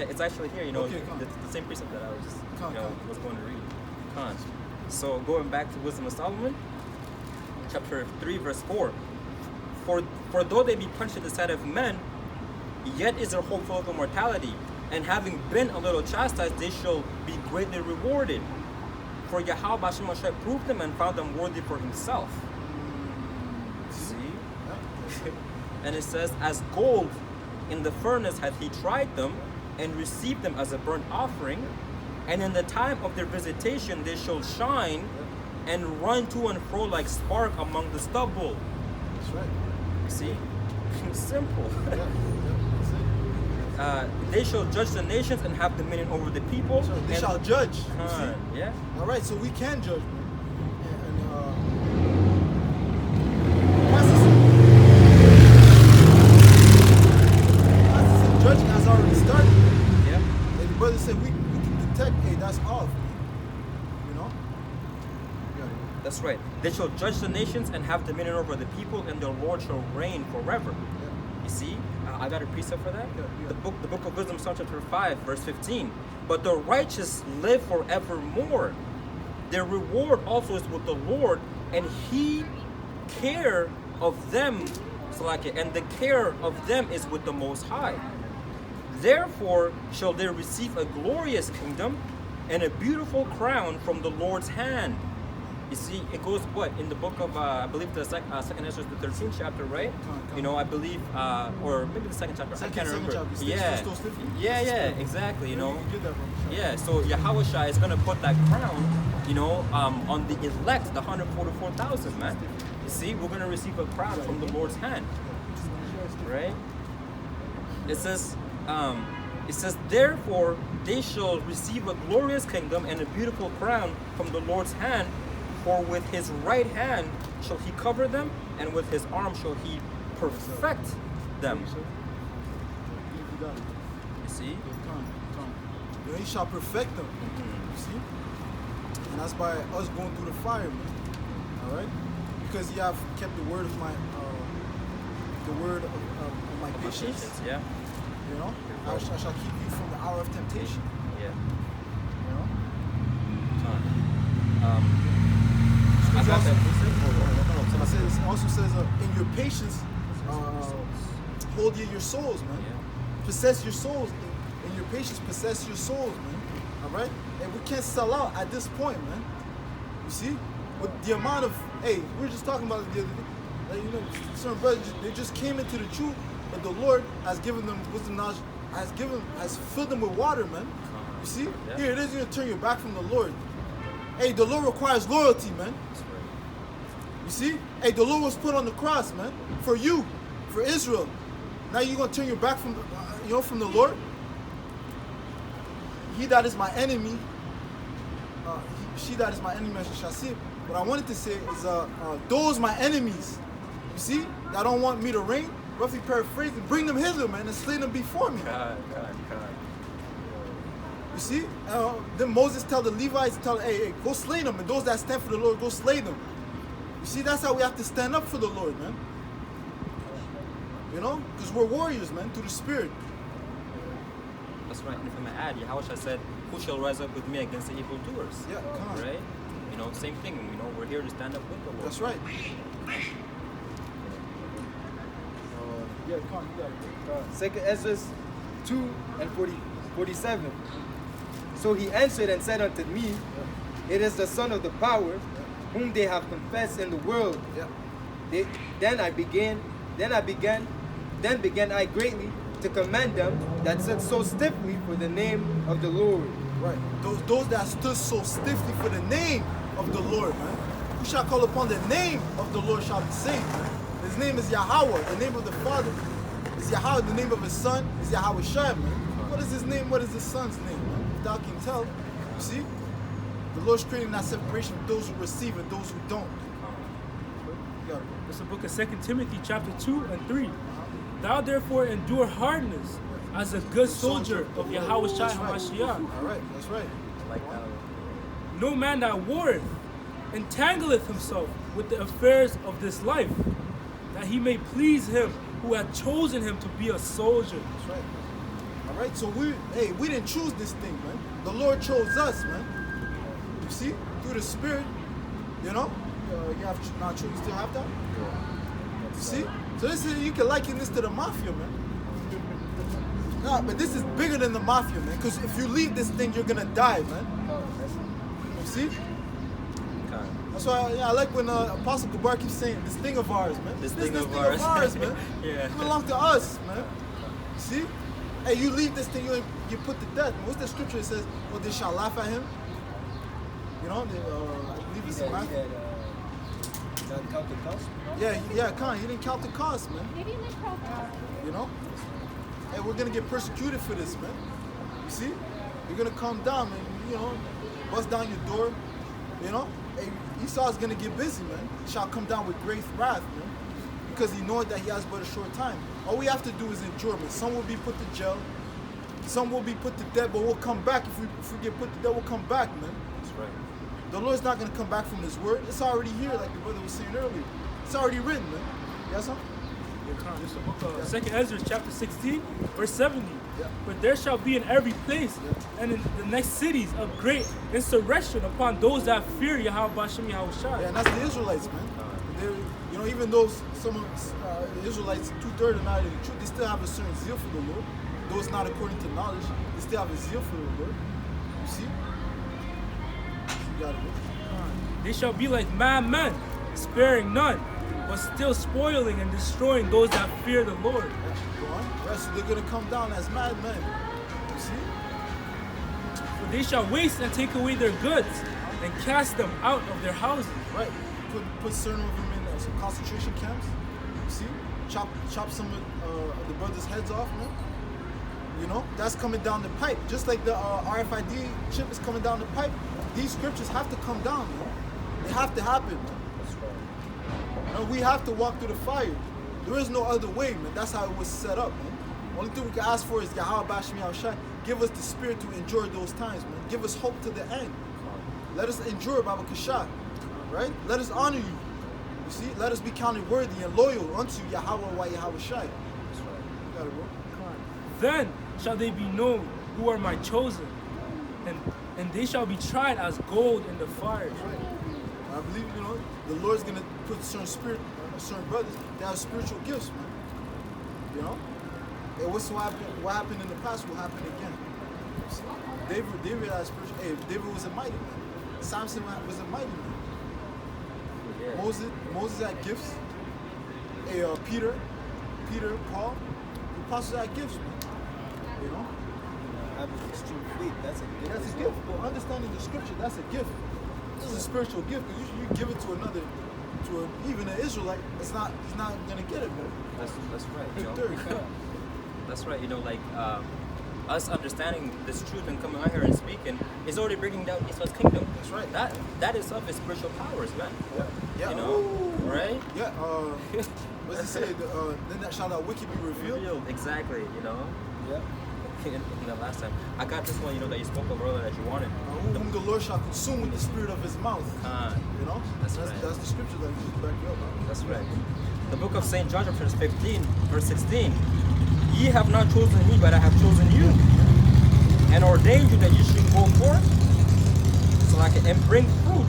it's actually here. You know, Okay, come on. the same precept that I was just, Come on. was going to read. Come on. So going back to Wisdom of Solomon, chapter 3, verse 4. For though they be punished in the sight of men, yet is their hope full of immortality, and having been a little chastised, they shall be greatly rewarded. For Yahweh Bashem Moshe proved them and found them worthy for himself. See? And it says, as gold in the furnace hath he tried them, and received them as a burnt offering, and in the time of their visitation they shall shine and run to and fro like spark among the stubble. That's right. See? Simple. Yeah, that's it. They shall judge the nations and have dominion over the people. So they and- shall judge. You see? Yeah. All right, so we can judge, man. And judging has already started. Yeah. Like the brother said, we can detect, hey, that's off. You know? Yeah. That's right. They shall judge the nations and have dominion over the people, and their Lord shall reign forever. Yeah. You see, I got a precept for that. Yeah. The book of Wisdom, Psalm chapter 5, verse 15. But the righteous live forevermore. Their reward also is with the Lord, and He care of them, and the care of them is with the Most High. Therefore shall they receive a glorious kingdom and a beautiful crown from the Lord's hand. You see, it goes what in the book of I believe the second Ezra, the 13th chapter, right? Come. You know, I believe, or maybe the second chapter. I can't Second remember. chapter. Yeah, Still stiffy. yeah, exactly. You know, You get that, bro. yeah. So Yahushua is gonna put that crown, you know, on the elect, the 144,000, man. You see, we're gonna receive a crown from the Lord's hand, right? It says, therefore they shall receive a glorious kingdom and a beautiful crown from the Lord's hand. For with his right hand shall he cover them, and with his arm shall he perfect them. You got it. You see? Come. You know, he shall perfect them. You see? And that's by us going through the fire, man. All right? Because you have kept the word of my patience. Yeah. You know? I shall keep you from the hour of temptation. Yeah. You know? I got that. It also says, in your patience, hold ye your souls, man. Yeah. Possess your souls. In your patience, possess your souls, man. All right? And we can't sell out at this point, man. You see? With the amount of, we were just talking about it the other day. Like, you know, certain brothers, they just came into the truth, but the Lord has given them wisdom, knowledge, has filled them with water, man. You see? Yeah. Here it is, you're gonna turn your back from the Lord. Hey, the Lord requires loyalty, man. You see? Hey, the Lord was put on the cross, man, for you, for Israel. Now you're gonna turn your back from the, from the Lord. He that is my enemy, she that is my enemy, I shall see. What I wanted to say is, those my enemies, you see, that don't want me to reign, roughly paraphrasing, bring them hither, man, and slay them before me. God. You see? Then Moses tell the Levites, hey, go slay them, and those that stand for the Lord, go slay them. You see, that's how we have to stand up for the Lord, man. You know? Because we're warriors, man, through the Spirit. That's right. And if I may add, Yahushua said, who shall rise up with me against the evildoers? Yeah, come on. Right? You know, same thing. You know, we're here to stand up with the Lord. That's right. Yeah, come on, you got it. Second Ezra 2 and 47. So he answered and said unto me, it is the Son of the power, whom they have confessed in the world. Yeah. Then began I greatly to commend them that stood so stiffly for the name of the Lord. Right. Those that stood so stiffly for the name of the Lord, man. Who shall call upon the name of the Lord shall be saved, man. His name is Yahweh. The name of the Father is Yahweh. The name of his Son is Yahweh Shai, man. What is his name? What is his Son's name, man? If thou can tell, you see? The Lord's creating that separation of those who receive and those who don't. You got it. It's the book of 2 Timothy chapter 2 and 3. Thou therefore endure hardness as a good soldier of Yahweh Shai That's right. HaMashiach. All right, that's right. Like that. No man that warreth entangleth himself with the affairs of this life, that he may please him who hath chosen him to be a soldier. That's right. All Right? So we didn't choose this thing, man. The Lord chose us, man. You see? Through the Spirit, you know? You have not chosen, you still have that? You see? So this is, you can liken this to the mafia, man. Nah, but this is bigger than the mafia, man. Because if you leave this thing, you're gonna die, man. You see? Okay. That's why I like when Apostle Gabar keeps saying, this thing of ours, man. This This thing of thing ours. of ours, man. Yeah. It belongs to us, man. See? Hey, you leave this thing, you put to death. Man. What's the scripture that says, well, they shall laugh at him? You know, they, I believe it's in Matthew. Not count the cost. Yeah, Khan, he didn't count the cost, man. You know? Hey, we're gonna get persecuted for this, man. You see? You're gonna come down, man. You know, bust down your door. You know? Hey, Esau's gonna get busy, man. He shall come down with great wrath, man. Because he knows that he has but a short time. All we have to do is endure, man. Some will be put to jail. Some will be put to death, but we'll come back. If we get put to death, we'll come back, man. That's right. The Lord's not gonna come back from his word. It's already here, like the brother was saying earlier. It's already written, man. Yes, sir? It's the book of 2 Ezra, chapter 16, verse 70. Yeah. But there shall be in every place and in the next cities a great insurrection upon those that fear Yahweh Bashem Yahweh Shai. Yeah, and that's the Israelites, man. They're, you know, even though some of the Israelites, 2/3 are not in the truth, they still have a certain zeal for the Lord. Though it's not according to knowledge, they still have a zeal for the Lord. You see? You got it. They shall be like mad men, sparing none, but still spoiling and destroying those that fear the Lord. Go on. Yeah, so they're gonna come down as madmen. You see? For they shall waste and take away their goods and cast them out of their houses. Right. Put certain of them in some concentration camps. You see? Chop some of the brothers' heads off, man. You know, that's coming down the pipe. Just like the RFID chip is coming down the pipe, these scriptures have to come down, man. They have to happen, man. That's right. You know, we have to walk through the fire. There is no other way, man. That's how it was set up, man. Only thing we can ask for is Yahweh Bashem Yahweh Shai. Give us the spirit to endure those times, man. Give us hope to the end. Let us endure, Baba Kashat. Right? Let us honor you. You see? Let us be counted worthy and loyal unto Yahweh wa Yahweh Shai. That's right. You got it, bro. Then shall they be known who are my chosen, and they shall be tried as gold in the fire. I believe, you know, the Lord's gonna put certain certain brothers that have spiritual gifts, man. You know? And what happened in the past will happen again. See? David had spiritual. Hey, David was a mighty man. Samson was a mighty man. Yeah. Moses had gifts. Hey, Peter, Paul, the apostles had gifts, man. You know? Having extreme faith, that's a gift. That's a gift. But understanding the scripture, that's a gift. This is a spiritual gift. Because you give it to another, even an Israelite, he's not gonna get it, man. That's right. Big Joe. third. That's right. You know, like us understanding this truth and coming out here and speaking is already bringing down Esau's kingdom. That's right. That itself is spiritual powers, man. Yeah. You know, right? Yeah. What does he say? Then that shall that wicked be revealed. Exactly. You know. Yeah. In the last time, I got this one. You know that you spoke of earlier that you wanted. Whom the Lord shall consume with the spirit of his mouth. You know. That's right. That's the scripture that you back you up. Man. That's right. The book of St. John, chapter 15, verse 16. Ye have not chosen me, but I have chosen you, and ordained you that you should go forth, and bring fruit,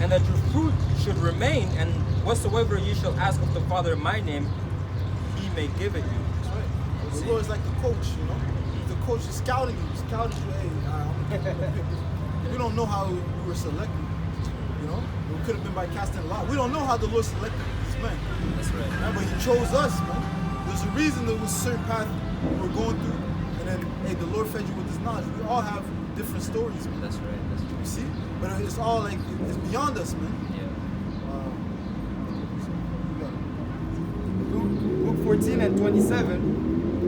and that your fruit should remain, and whatsoever ye shall ask of the Father in my name, he may give it you. That's right. The Lord is like the coach, you know. The coach is scouting you. Hey, we don't know how we were selected. You know, it could have been by casting a lot. We don't know how the Lord selected these men. That's right. Yeah, but He chose us, man. There's a reason there was a certain path we were going through, and then hey, the Lord fed you with His knowledge. We all have different stories, man. That's right. That's You right. see, but it's all like it's beyond us, man. Yeah. Luke 14 and 27.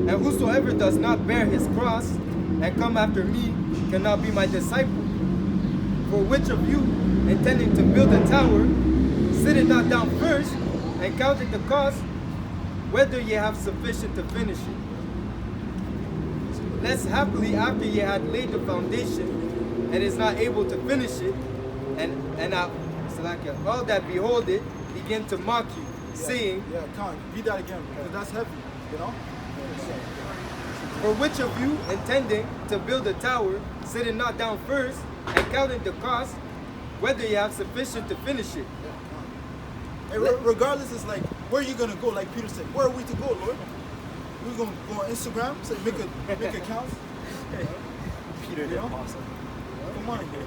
And whosoever does not bear his cross and come after me cannot be my disciple. For which of you, intending to build a tower, sitteth not down first and counting the cost, whether ye have sufficient to finish it? Lest happily after ye had laid the foundation and is not able to finish it, and all that behold it begin to mock you, saying, Yeah, Khan, read that again, because that's heavy, you know? For which of you, intending to build a tower, sitting not down first and counting the cost, whether you have sufficient to finish it? And regardless, it's like, where are you gonna go? Like Peter said, where are we to go, Lord? We're gonna go on Instagram, say make accounts. Peter the apostle. Come on, here.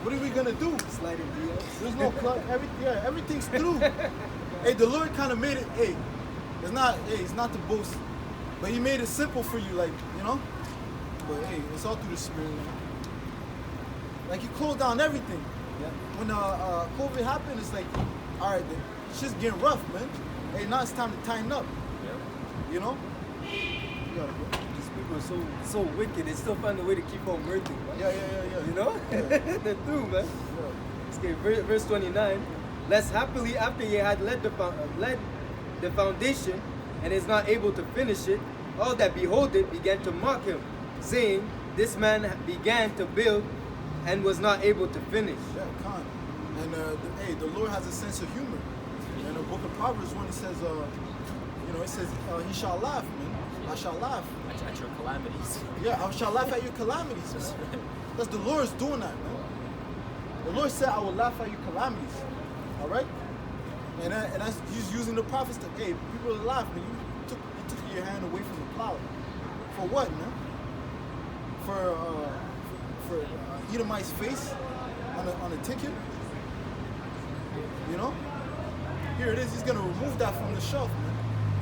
What are we gonna do? Sliding DMs. There's no plug. Everything's through. Hey, the Lord kind of made it. Hey, it's not to boast, but He made it simple for you, like, you know. But hey, it's all through the Spirit. Like He closed down everything. Yeah. When COVID happened, it's like, all right, it's just getting rough, man. Hey, now it's time to tighten up. Yeah. You know. You gotta go. These people are so wicked. They still find a way to keep on murdering. Yeah. You know? They're through, man. Okay, verse 29. Lest happily after ye had led the foundation and is not able to finish it, all that behold it began to mock him, saying, this man began to build and was not able to finish. Yeah, con. And the Lord has a sense of humor. In the book of Proverbs, when He says, He shall laugh, man. I shall laugh. At your calamities. Yeah, I shall laugh at your calamities, man. That's the Lord's doing that, man. The Lord said, I will laugh at your calamities. All right? And that's He's using the prophets to, hey, people are laughing. You took your hand away from the plow. For what, man? For Edomite's face on a ticket? You know? Here it is. He's gonna remove that from the shelf, man.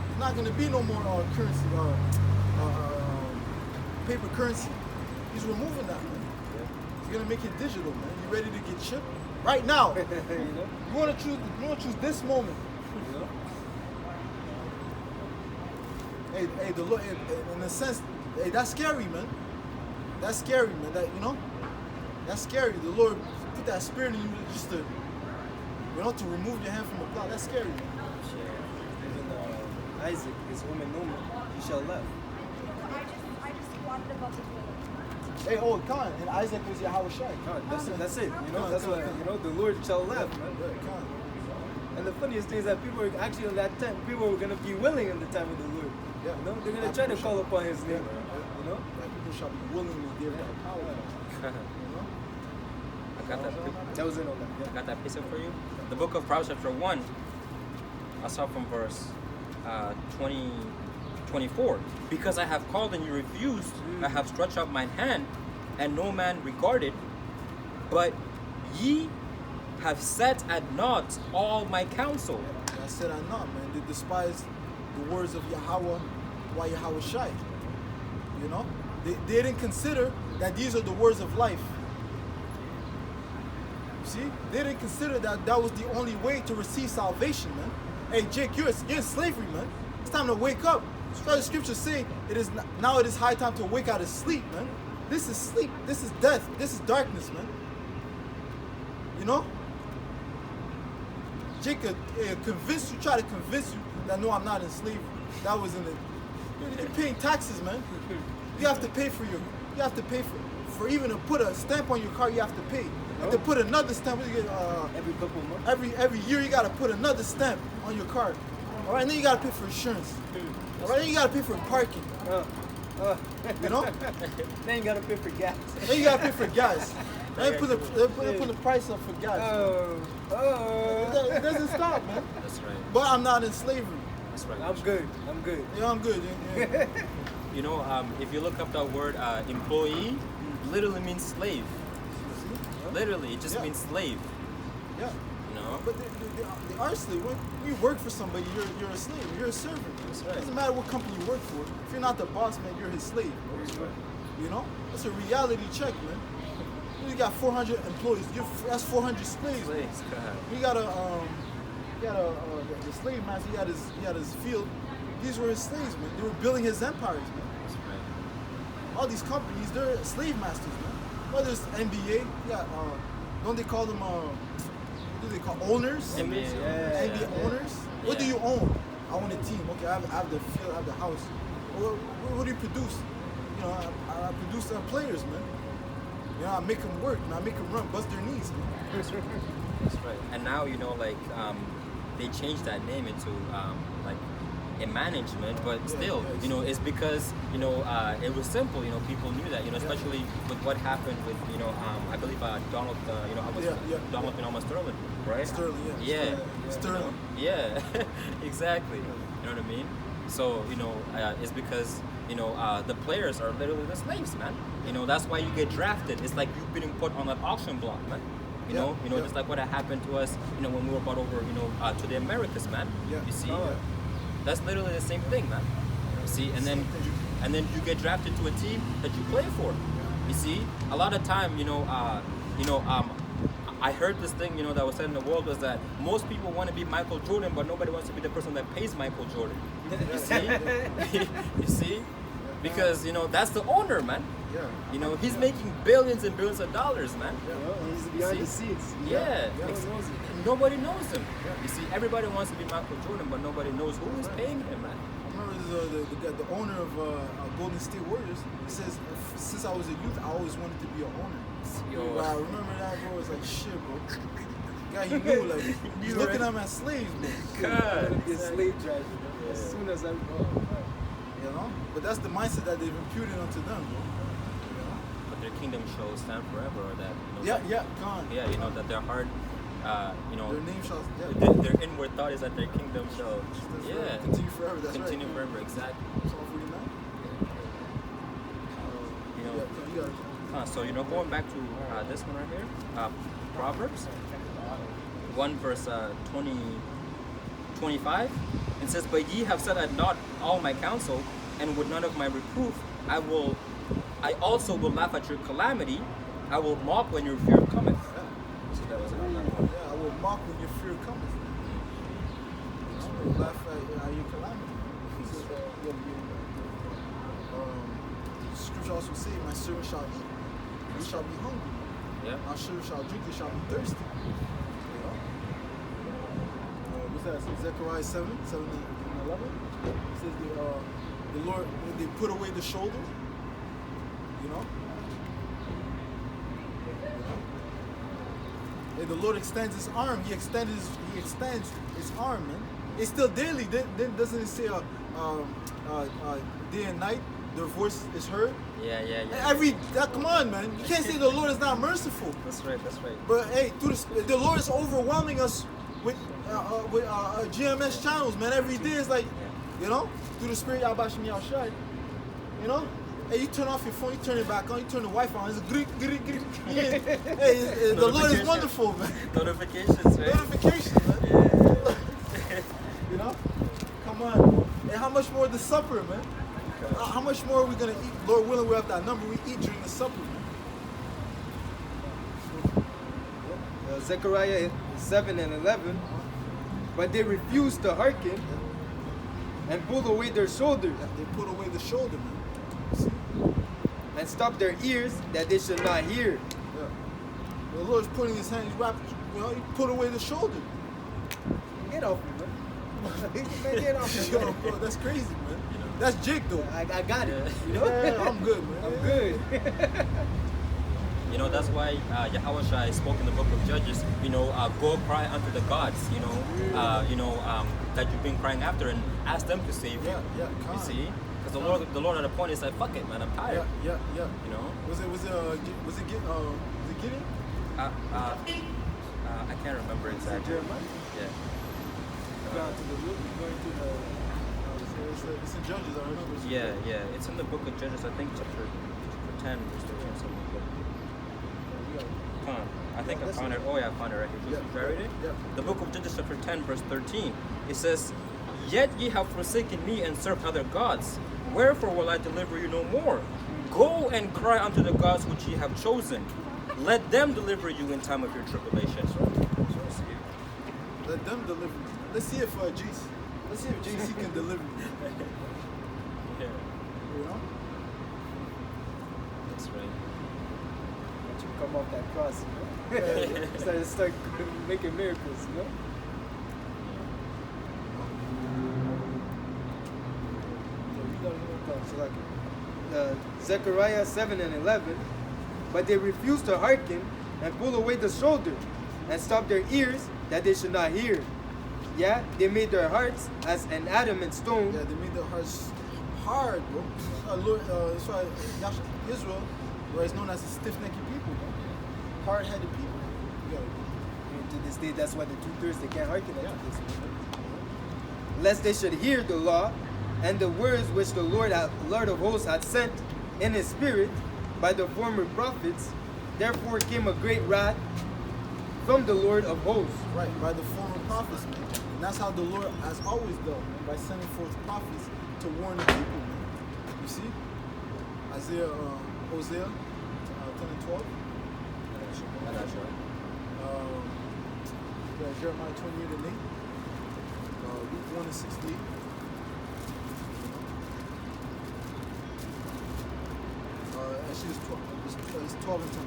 It's not gonna be no more currency, paper currency. He's removing that, man. He's gonna make it digital, man. You ready to get chipped? Right now. You know? You wanna choose this moment. You know? Hey, the Lord, in a sense, hey, that's scary, man. That's scary, man. That's scary. The Lord put that spirit in you just to, to remove your hand from the plow. That's scary, man. Even Isaac, his woman Noma, he shall laugh. I just wanted about the village. Hey, Khan, and Isaac was Yahweh Shai. That's it. You know, that's what the Lord shall laugh, man. Yeah, Khan. And the funniest thing is that people were actually in that time, people were gonna be willing in the time of the Lord. Yeah. You know, they're gonna try to call upon His name. You know. Like people shall be willingly give that power. You know? I got that. That was it on that. I got that piece up for you. The book of Proverbs chapter 1. I'll start from verse 24. Because I have called and you refused, I have stretched out mine hand, and no man regarded. But ye have set at naught all my counsel. Yeah, I said I'm not, man. They despise the words of Yahweh, why Yahweh Shai. You know? They didn't consider that these are the words of life. See? They didn't consider that was the only way to receive salvation, man. Hey, Jake, you're in slavery, man. It's time to wake up. That's why the scriptures say now it is high time to wake out of sleep, man. This is sleep. This is death. This is darkness, man. You know? Jacob try to convince you that no, I'm not in slavery. That was in the. You're paying taxes, man. You have to pay for for even to put a stamp on your car. You have to pay. And to put another stamp, Every couple of months. every year you gotta put another stamp on your car. All right, and then you gotta pay for insurance. All right, then you gotta pay for parking. You know? Then you gotta pay for gas. Then you gotta pay for gas. They put the price up for gas. It doesn't stop, man. That's right. But I'm not in slavery. That's right. I'm good. Yeah, I'm good. Yeah. You know, if you look up that word employee, literally means slave. Literally, it just Yeah. means slave. Yeah. You know? But they are slaves. When you work for somebody, you're a slave. You're a servant. That's It right. doesn't matter what company you work for. If you're not the boss, man, you're his slave. You know? That's a reality check, man. You got 400 employees. That's 400 slaves. Slaves, God. We got the slave master. He had his field. These were his slaves, man. They were building his empires, man. That's right. All these companies, they're slave masters, man. Whether it's NBA, don't they call them what do they call owners? NBA. NBA owners. What do Yeah. you own? I own a team. Okay, I have the field, I have the house. Well, what do you produce? You know, I produce players, man. You know, I make them work, man. I make them run, bust their knees, man. That's right. And now, you know, like, they changed that name into, like, in management, but Yeah, still, yeah, you know, it's because, you know, it was simple. You know, people knew that. You know, Yeah. especially with what happened with, you know, I believe Donald, you know, Donald and Alma Sterling, right? Sterling, Yeah. Sterling. Yeah, exactly. You know what I mean? So, you know, it's because, you know, the players are literally the slaves, man. You know, that's why you get drafted. It's like you being put on an auction block, man. You Yeah, know, yeah. just like what happened to us, you know, when we were brought over, you know, to the Americas, man. Yeah. You see, Yeah. that's literally the same thing, man. You see, and then you get drafted to a team that you play for. You see, a lot of time, you know, I heard this thing, you know, that was said in the world was that most people want to be Michael Jordan, but nobody wants to be the person that pays Michael Jordan. You see, you see, because you know that's the owner, man. Yeah. You know, he's making billions and billions of dollars, man. He's behind See? the scenes. Yeah, No one ex- knows it. nobody knows him. You see, everybody wants to be Michael Jordan, but nobody knows who is paying him, man. I remember the owner of Golden State Warriors. He says, since I was a youth, I always wanted to be an owner. Yo. Bro, I remember that, bro. It's like, shit, bro. Guy, he knew, like, he's knew, looking right? at them as slaves, bro. God. Be a slave driver. As soon as I You know? But that's the mindset that they've imputed onto them, bro. You know? But their kingdom shall stand forever, or that. You know, Yeah, Khan. Yeah, you know that their heart, you know, Their name shall, their inward thought is that their kingdom shall, yeah, continue forever. That's continue right. forever. Exactly. Psalm 49. You know. Yeah, you got it. So, you know, going back to this one right here, Proverbs 1 verse 25, it says, "But ye have set at naught all my counsel, and with none of my reproof, I also will laugh at your calamity. I will mock when your fear cometh." So that was another one. Yeah, I will mock when your fear cometh. I will laugh at your calamity. Scripture also say, my servant shall eat, he shall be hungry. Yeah. My servant shall drink, he shall be thirsty. You know? What's that? Zechariah 7 and 11. It says the Lord, when they put away the shoulder, you know? And the Lord extends his arm. He extends his arm, man. It's still daily. Then doesn't it say day and night their voice is heard? Yeah. Come on, man. You can't say the Lord is not merciful. That's right. But hey, the Lord is overwhelming us with GMS channels, man. Every day is like, you know, through the Spirit, Yabashim Yashai. You know? Hey, you turn off your phone, you turn it back on, you turn the Wi-Fi on. It's a greek. Hey, the Lord is wonderful, man. Notifications, right? Notifications, man. You know? Come on. And how much more the supper, man? How much more are we gonna eat? Lord willing, we have that number we eat during the supper, man. Zechariah 7 and 11. But they refused to hearken and pulled away their shoulders They put away the shoulder, man. and stopped their ears that they should not hear. Yeah. The Lord's putting his hand, he's wrapped, you know, he put away the shoulder. Get off me, man. Man, get off me. Yo, bro, that's crazy, man. That's Jake, though. I got it. You know? Yeah, I'm good, man. I'm good. You know, that's why Yahweh Shai spoke in the book of Judges, you know, go cry unto the gods, you know, that you've been crying after, and ask them to save you. Yeah, You see? Because the Lord at a point is like, fuck it, man, I'm tired. Yeah. You know? Was it Gideon? I can't remember exactly. Jeremiah? Yeah. Going to the root, going to the... It's in Judges, I remember. Yeah. It's in the book of Judges, I think chapter 10, verse 13 or something. Come on. I think I found it. Oh yeah, I found it right here. Should I read it? Yeah. The book of Judges chapter 10, verse 13. It says, "Yet ye have forsaken me and served other gods. Wherefore will I deliver you no more? Go and cry unto the gods which ye have chosen. Let them deliver you in time of your tribulation." Let them deliver you. Let's see if JC can deliver you. Yeah, You know? that's right. Let you come off that cross, you know? Start making miracles, you know? So like, Zechariah 7 and 11. But they refused to hearken and pull away the shoulder and stop their ears that they should not hear. Yeah, they made their hearts as an adamant stone. Yeah, they made their hearts hard, bro. Lord, that's why Israel, where it's known as a stiff-necked people, bro. Hard-headed people. You gotta, And to this day, that's why the 2/3 they can't hearken unto this. Lest they should hear the law and the words which the Lord of hosts had sent in his spirit by the former prophets. Therefore came a great wrath from the Lord of hosts. right, by the former prophets, man. And that's how the Lord has always done, man, by sending forth prophets to warn the people, man. You see? Hosea 10 and 12. I got you. Jeremiah 28 and 8. Luke 1 and 16. Actually, it's 12 and 10.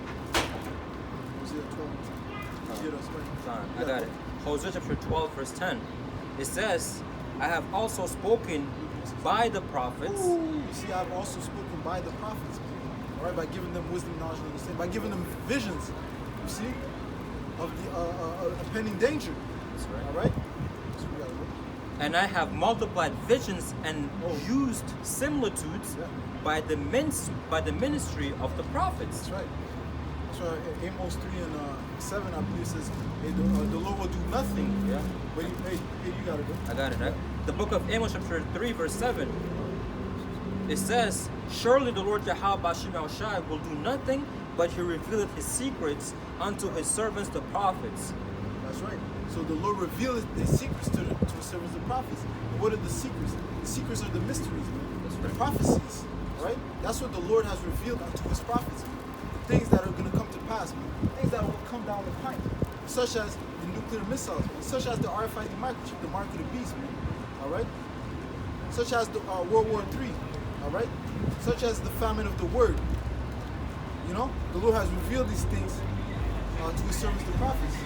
Hosea 12 and 10. You get us, right? Fine, I got it. Hosea chapter 12, verse 10. It says, I have also spoken by the prophets. You see, I've also spoken by the prophets, man. All right, by giving them wisdom, knowledge, and understanding, by giving them visions. You see, of the pending danger. That's right. All right. So we gotta look. And I have multiplied visions and Oh. used similitudes Yeah. by the ministry of the prophets. That's right. That's right. Amos 3 and 7, I believe, says, hey, the Lord will do nothing. Yeah. But you gotta go. I got it. The book of Amos chapter 3, verse 7. It says, surely the Lord Yahweh Bashim Shai will do nothing, but he revealeth his secrets unto his servants the prophets. That's right. So the Lord revealed his secrets to his servants, the prophets. And what are the secrets? The secrets are the mysteries, man. That's The right. prophecies, right? That's what the Lord has revealed unto his prophets, man. Things that are going to come to pass, man. Things that will come down the pipe, such as the nuclear missiles, man. Such as the RFID microchip, the mark of the beast, man. All right? Such as the World War III, all right? Such as the famine of the word. You know, the Lord has revealed these things to his servants, the prophets.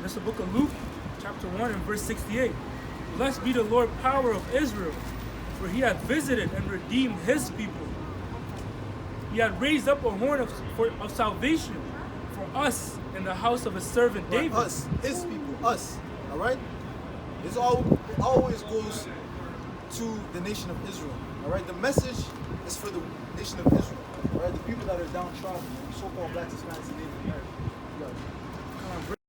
This is the book of Luke, chapter 1 and verse 68. Blessed be the Lord power of Israel, for he hath visited and redeemed his people. He hath raised up a horn of salvation for us in the house of his servant Right, David. us, his people, us. All right? It always goes to the nation of Israel. All right? The message is for the nation of Israel. All right? The people that are downtrodden, so-called blacks, Hispanics, and Native Americans. You got it.